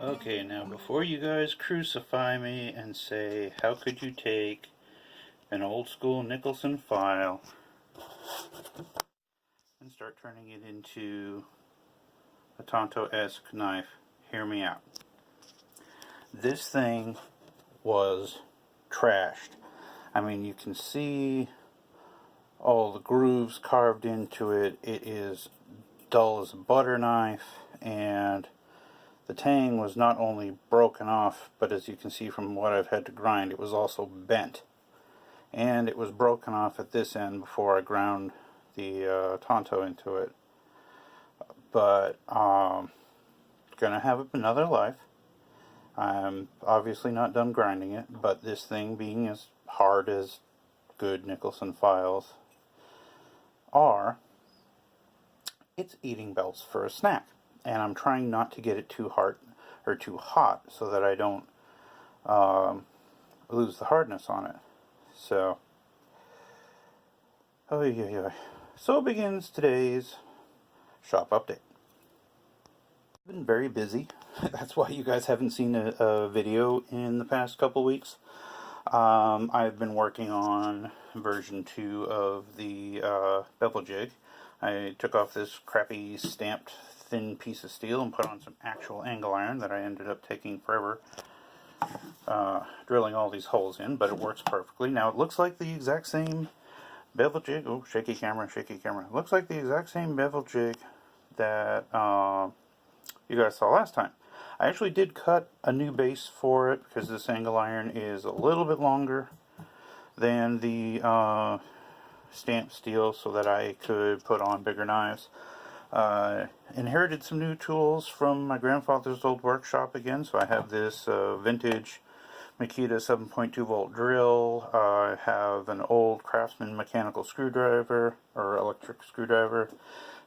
Okay, now before you guys crucify me and say, how could you take an old school Nicolson file and start turning it into a Tanto-esque knife, hear me out. This thing was trashed. I mean, you can see all the grooves carved into it. It is dull as a butter knife, and the tang was not only broken off, but as you can see from what I've had to grind, it was also bent. And it was broken off at this end before I ground the Tanto into it. But gonna have another life. I'm obviously not done grinding it, but this thing, being as hard as good Nicolson files are, it's eating belts for a snack. And I'm trying not to get it too hard or too hot so that I don't lose the hardness on it. So, so begins today's shop update. I've been very busy. That's why you guys haven't seen a video in the past couple weeks. I've been working on version 2 of the bevel jig. I took off this crappy stamped thin piece of steel and put on some actual angle iron that I ended up taking forever drilling all these holes in, but it works perfectly. Now it looks like the exact same bevel jig. Oh, shaky camera, shaky camera. It looks like the exact same bevel jig that you guys saw last time. I actually did cut a new base for it because this angle iron is a little bit longer than the stamped steel, so that I could put on bigger knives. Inherited some new tools from my grandfather's old workshop again, so I have this vintage Makita 7.2 volt drill. I have an old Craftsman mechanical screwdriver, or electric screwdriver,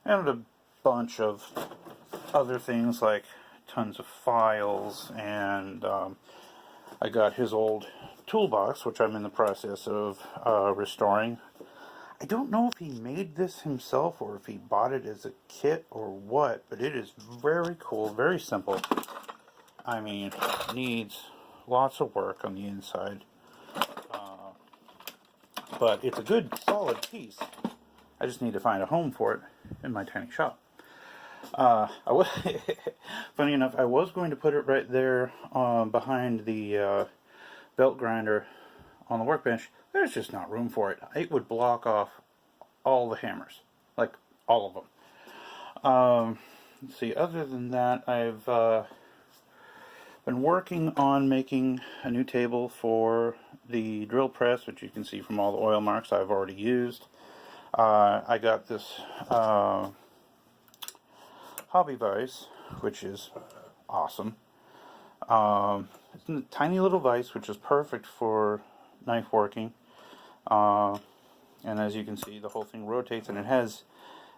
and a bunch of other things like tons of files, and I got his old toolbox, which I'm in the process of restoring. I don't know if he made this himself or if he bought it as a kit or what, but it is very cool, very simple. I mean, needs lots of work on the inside, but it's a good, solid piece. I just need to find a home for it in my tiny shop. Funny enough, I was going to put it right there behind the belt grinder on the workbench. There's just not room for it. It would block off all the hammers, like all of them. Let's see, other than that, I've been working on making a new table for the drill press, which you can see from all the oil marks I've already used. I got this hobby vise, which is awesome. It's a tiny little vise, which is perfect for knife working. And as you can see, the whole thing rotates, and it has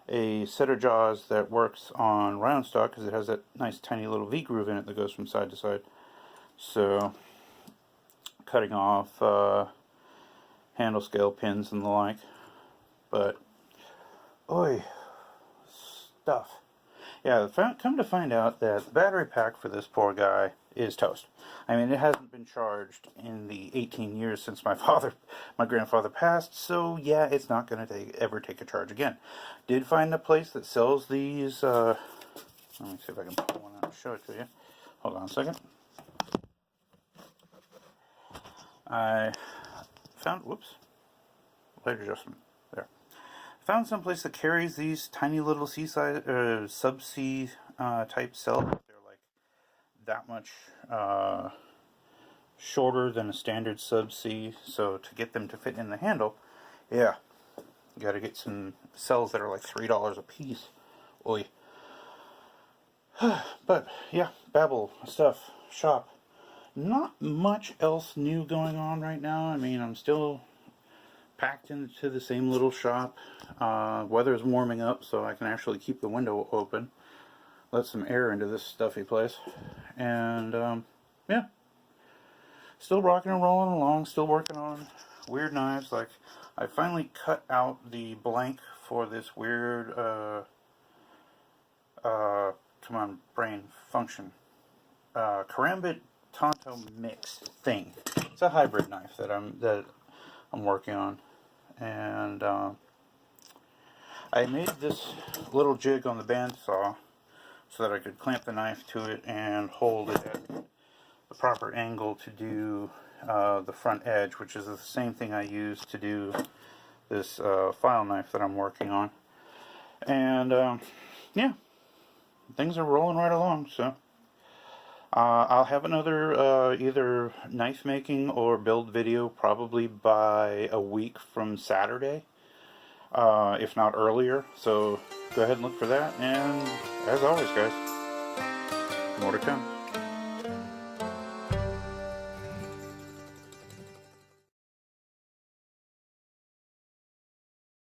a set of jaws that works on round stock because it has that nice tiny little V groove in it that goes from side to side. So, cutting off handle scale pins and the like. But, oi, stuff. Yeah, come to find out that the battery pack for this poor guy is toast. I mean, it hasn't been charged in the 18 years since my grandfather passed, so yeah, it's not going to ever take a charge again. Did find a place that sells these, let me see if I can pull one out and show it to you. Hold on a second. I found, whoops, light adjustment, there. Found some place that carries these tiny little seaside, subsea type cells. They're like that much shorter than a standard subsea, so to get them to fit in the handle, yeah, you gotta get some cells that are like $3 a piece. Oi. But yeah, babble, stuff, shop. Not much else new going on right now. I mean, I'm still packed into the same little shop. Weather's warming up, so I can actually keep the window open, let some air into this stuffy place, and yeah, still rocking and rolling along, still working on weird knives. Like, I finally cut out the blank for this weird come on brain function Karambit Tanto mix thing. It's a hybrid knife that I'm working on, and I made this little jig on the bandsaw so that I could clamp the knife to it and hold it at the proper angle to do the front edge, which is the same thing I use to do this file knife that I'm working on. And yeah, things are rolling right along. So I'll have another either knife making or build video probably by a week from Saturday, if not earlier. So go ahead and look for that. And as always, guys, more to come.